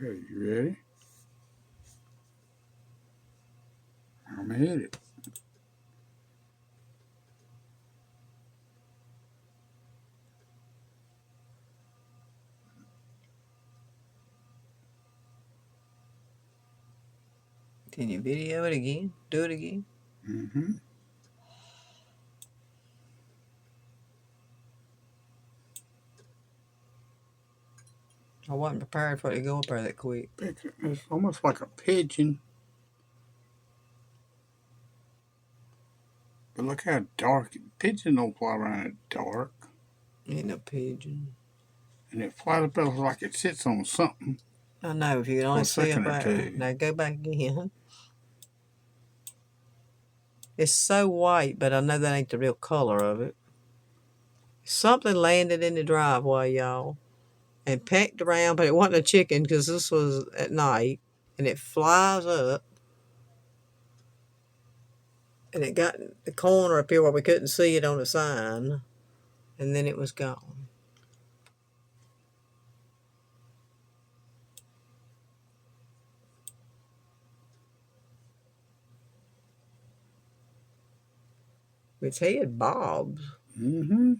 Okay, you ready? I'm gonna hit it. Can you video it again? Do it again? Mm-hmm. I wasn't prepared for it to go up there that quick. It's almost like a pigeon. But look how dark. Pigeon don't fly around at dark. Ain't no pigeon. And it flies up there like it sits on something I know, if you could for only a see up second or there. two. Now go back again. It's so white, but I know that ain't the real color of it. Something landed in the driveway, y'all, and pecked around, but it wasn't a chicken because this was at night. And it flies up, and it got in the corner up here where we couldn't see it on the sign, and then it was gone. Its head bobs. Mm-hmm.